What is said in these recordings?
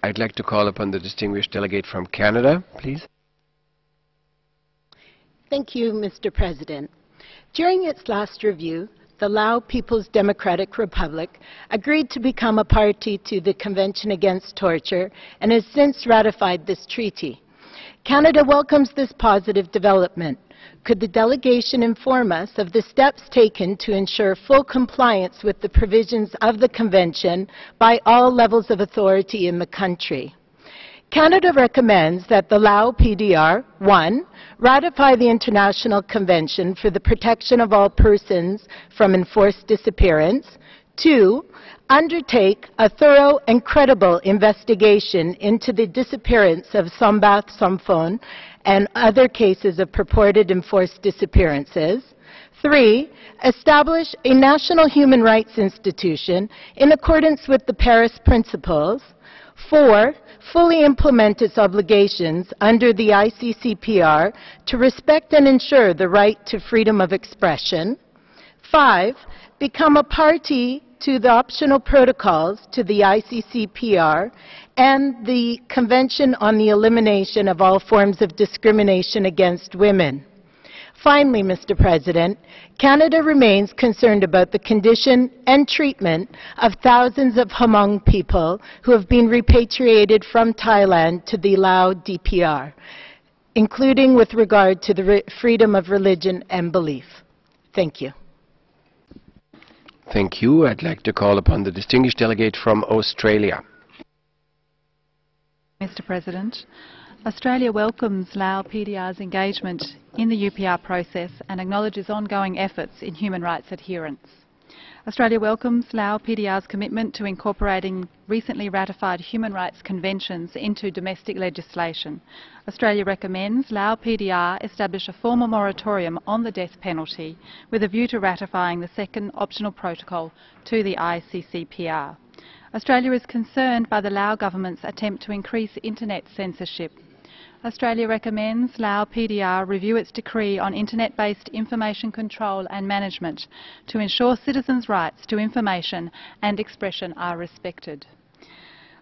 I'd like to call upon the distinguished delegate from Canada, please. Thank you, Mr. President. During its last review, the Lao People's Democratic Republic agreed to become a party to the Convention Against Torture and has since ratified this treaty. Canada welcomes this positive development. Could the delegation inform us of the steps taken to ensure full compliance with the provisions of the Convention by all levels of authority in the country? Canada recommends that the Lao PDR, 1, ratify the International Convention for the Protection of All Persons from Enforced Disappearance, 2, undertake a thorough and credible investigation into the disappearance of Sombath Somphone and other cases of purported enforced disappearances, 3, establish a national human rights institution in accordance with the Paris Principles, 4, fully implement its obligations under the ICCPR to respect and ensure the right to freedom of expression, 5, become a party to the optional protocols to the ICCPR and the Convention on the Elimination of All Forms of Discrimination Against Women. Finally, Mr. President, Canada remains concerned about the condition and treatment of thousands of Hmong people who have been repatriated from Thailand to the Lao DPR, including with regard to the freedom of religion and belief. Thank you. Thank you. I'd like to call upon the distinguished delegate from Australia. Mr. President, Australia welcomes Lao PDR's engagement in the UPR process and acknowledges ongoing efforts in human rights adherence. Australia welcomes Lao PDR's commitment to incorporating recently ratified human rights conventions into domestic legislation. Australia recommends Lao PDR establish a formal moratorium on the death penalty with a view to ratifying the second optional protocol to the ICCPR. Australia is concerned by the Lao government's attempt to increase internet censorship. Australia recommends Lao PDR review its decree on internet-based information control and management to ensure citizens' rights to information and expression are respected.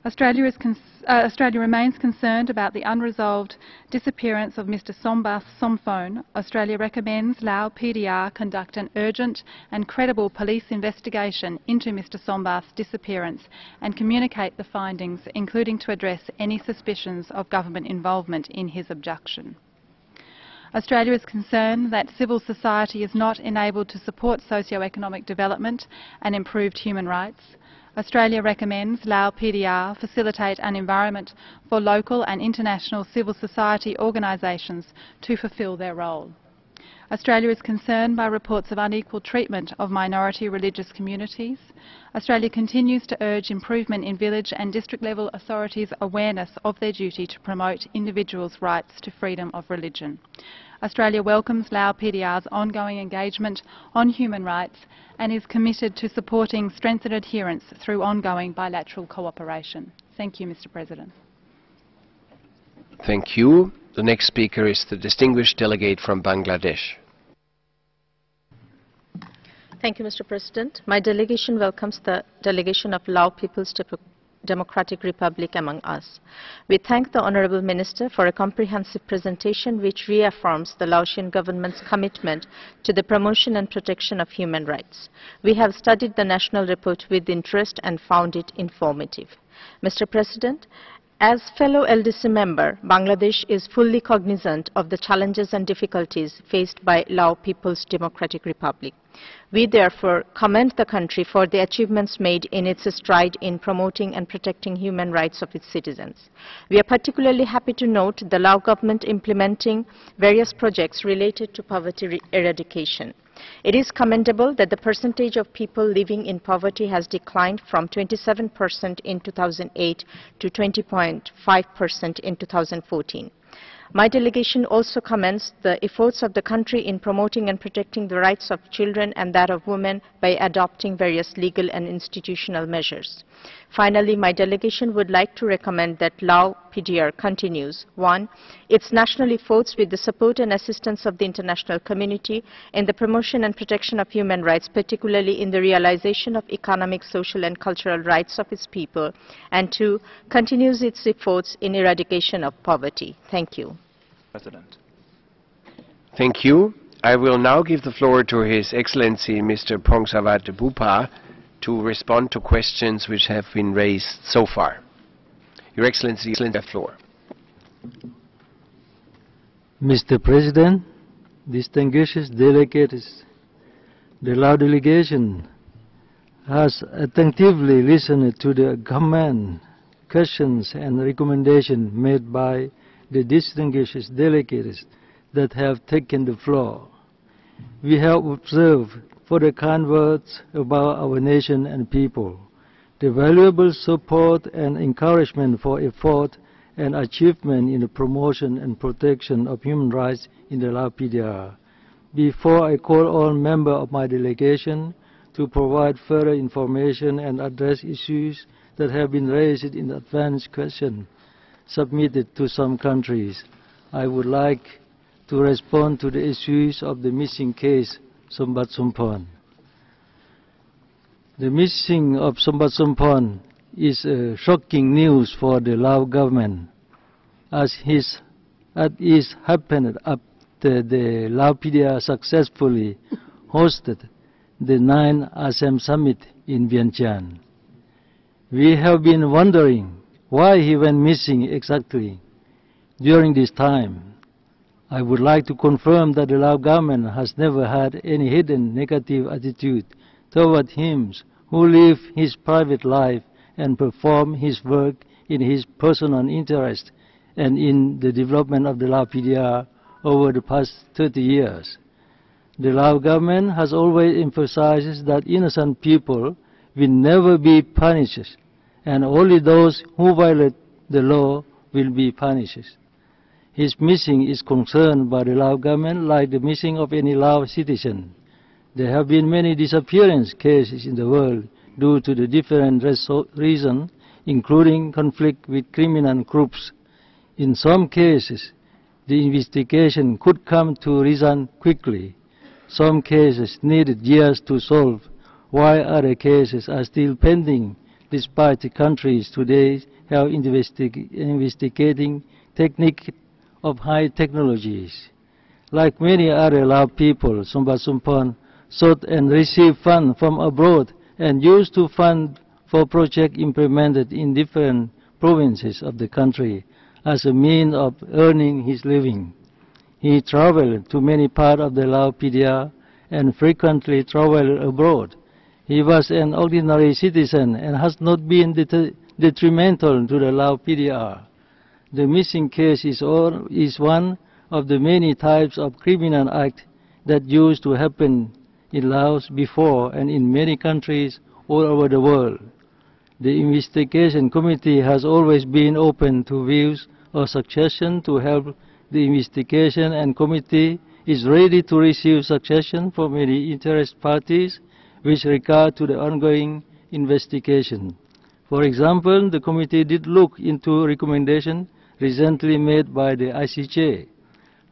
Australia remains concerned about the unresolved disappearance of Mr. Sombath Somphone. Australia recommends Lao PDR conduct an urgent and credible police investigation into Mr. Sombath's disappearance and communicate the findings, including to address any suspicions of government involvement in his abduction. Australia is concerned that civil society is not enabled to support socio-economic development and improved human rights. Australia recommends Lao PDR facilitate an environment for local and international civil society organisations to fulfil their role. Australia is concerned by reports of unequal treatment of minority religious communities. Australia continues to urge improvement in village and district level authorities' awareness of their duty to promote individuals' rights to freedom of religion. Australia welcomes Lao PDR's ongoing engagement on human rights and is committed to supporting strengthened adherence through ongoing bilateral cooperation. Thank you, Mr. President. Thank you. The next speaker is the distinguished delegate from Bangladesh. Thank you, Mr. President. My delegation welcomes the delegation of Lao People's Democratic Republic among us. We thank the Honourable Minister for a comprehensive presentation which reaffirms the Laotian government's commitment to the promotion and protection of human rights. We have studied the national report with interest and found it informative. Mr. President, as fellow LDC member, Bangladesh is fully cognizant of the challenges and difficulties faced by Lao People's Democratic Republic. We therefore commend the country for the achievements made in its stride in promoting and protecting human rights of its citizens. We are particularly happy to note the Lao government implementing various projects related to poverty eradication. It is commendable that the percentage of people living in poverty has declined from 27% in 2008 to 20.5% in 2014. My delegation also commends the efforts of the country in promoting and protecting the rights of children and that of women by adopting various legal and institutional measures. Finally, my delegation would like to recommend that Lao PDR continues, 1. its national efforts with the support and assistance of the international community in the promotion and protection of human rights, particularly in the realization of economic, social and cultural rights of its people, and 2. continues its efforts in eradication of poverty. Thank you. President. Thank you. I will now give the floor to His Excellency Mr. Pongsavat Bupa to respond to questions which have been raised so far. Your Excellency, the floor. Mr. President, distinguished delegates, the Lao delegation has attentively listened to the comment, questions and recommendations made by the distinguished delegates that have taken the floor. We have observed for the kind words about our nation and people, the valuable support and encouragement for effort and achievement in the promotion and protection of human rights in the Lao PDR. Before I call on members of my delegation to provide further information and address issues that have been raised in advance questions submitted to some countries, I would like to respond to the issues of the missing case Sombat Sompon. The missing of Sombat Sompon is shocking news for the Lao government, as it happened after the Lao PDR successfully hosted the 9th ASEM Summit in Vientiane. We have been wondering why he went missing exactly during this time. I would like to confirm that the Lao government has never had any hidden negative attitude toward him who live his private life and perform his work in his personal interest and in the development of the Lao PDR over the past 30 years. The Lao government has always emphasized that innocent people will never be punished, and only those who violate the law will be punished. His missing is concerned by the Lao government like the missing of any Lao citizen. There have been many disappearance cases in the world due to the different reasons, including conflict with criminal groups. In some cases, the investigation could come to result quickly. Some cases needed years to solve, while other cases are still pending, despite the countries today have investigating technique of high technologies. Like many other Lao people, Sombat Sompon sought and received funds from abroad and used to fund for projects implemented in different provinces of the country as a means of earning his living. He traveled to many parts of the Lao PDR and frequently traveled abroad. He was an ordinary citizen and has not been detrimental to the Lao PDR. The missing case is one of the many types of criminal acts that used to happen in Laos before and in many countries all over the world. The investigation committee has always been open to views or suggestions to help the investigation, and committee is ready to receive suggestions from any interested parties with regard to the ongoing investigation. For example, the committee did look into recommendations recently made by the ICJ.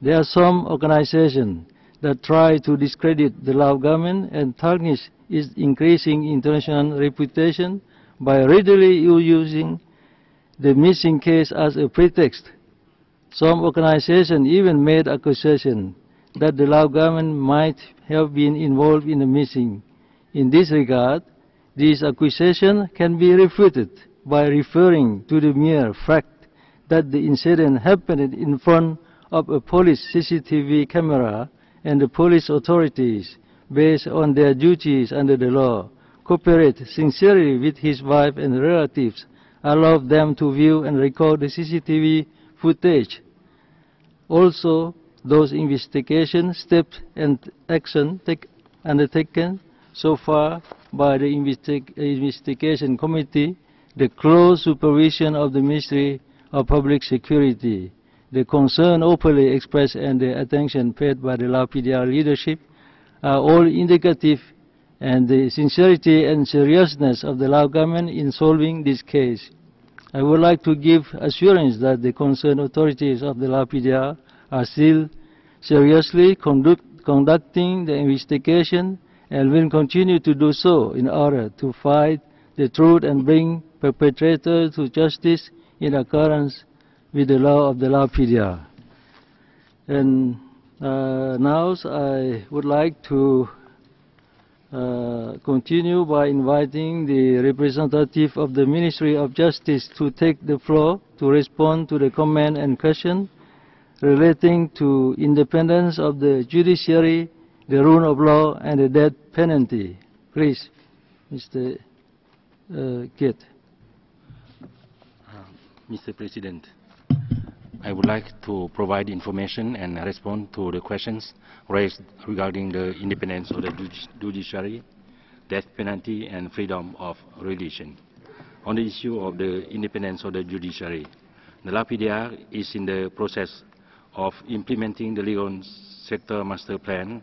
There are some organizations that try to discredit the Lao government and tarnish its increasing international reputation by readily using the missing case as a pretext. Some organizations even made accusations that the Lao government might have been involved in the missing. In this regard, these accusations can be refuted by referring to the mere fact that the incident happened in front of a police CCTV camera, and the police authorities, based on their duties under the law, cooperate sincerely with his wife and relatives, allow them to view and record the CCTV footage. Also, those investigation steps and action undertaken so far by the investigation committee, the close supervision of the Ministry of Public Security, the concern openly expressed and the attention paid by the Lao PDR leadership are all indicative and the sincerity and seriousness of the Lao government in solving this case. I would like to give assurance that the concerned authorities of the Lao PDR are still seriously conducting the investigation and will continue to do so in order to find the truth and bring perpetrators to justice in accordance with the law of the Lao PDR. And now I would like to continue by inviting the representative of the Ministry of Justice to take the floor to respond to the comment and question relating to independence of the judiciary, the rule of law, and the death penalty. Please, Mr. Kiet. Mr. President, I would like to provide information and respond to the questions raised regarding the independence of the judiciary, death penalty, and freedom of religion. On the issue of the independence of the judiciary, the Lao PDR is in the process of implementing the legal sector master plan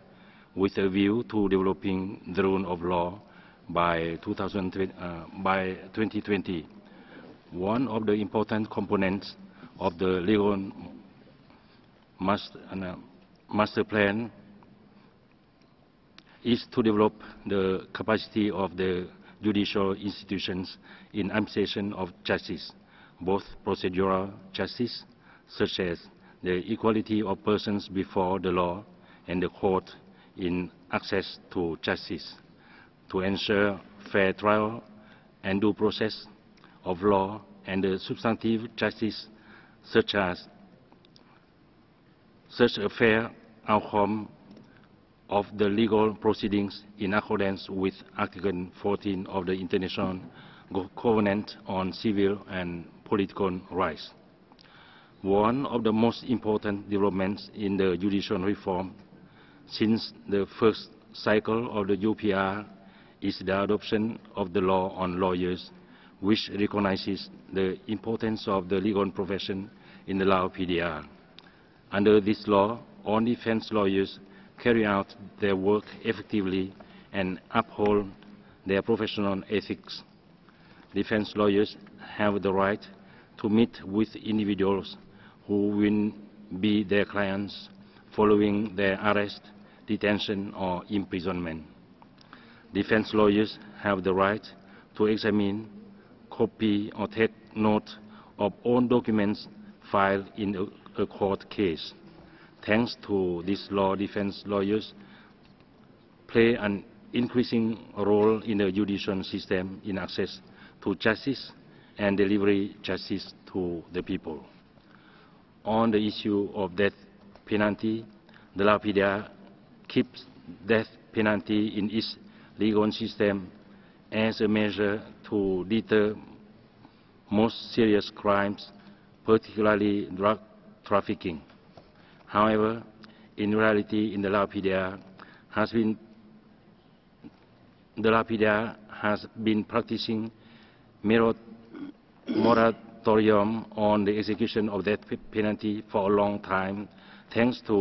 with a view to developing the rule of law by 2020. One of the important components of the legal master plan is to develop the capacity of the judicial institutions in administration of justice, both procedural justice, such as the equality of persons before the law and the court in access to justice, to ensure fair trial and due process of law, and the substantive justice such a fair outcome of the legal proceedings in accordance with Article 14 of the International Covenant on Civil and Political Rights. One of the most important developments in the judicial reform since the first cycle of the UPR is the adoption of the law on lawyers, which recognizes the importance of the legal profession in the Lao PDR. Under this law, all defense lawyers carry out their work effectively and uphold their professional ethics. Defense lawyers have the right to meet with individuals who will be their clients following their arrest, detention, or imprisonment. Defense lawyers have the right to examine, copy, or take note of all documents filed in a court case. Thanks to this law, defense lawyers play an increasing role in the judicial system in access to justice and delivering justice to the people. On the issue of death penalty, the Lao PDR keeps death penalty in its legal system as a measure to deter most serious crimes, particularly drug trafficking. However, in reality, in the Lao PDR has been practicing moratorium on the execution of death penalty for a long time, thanks to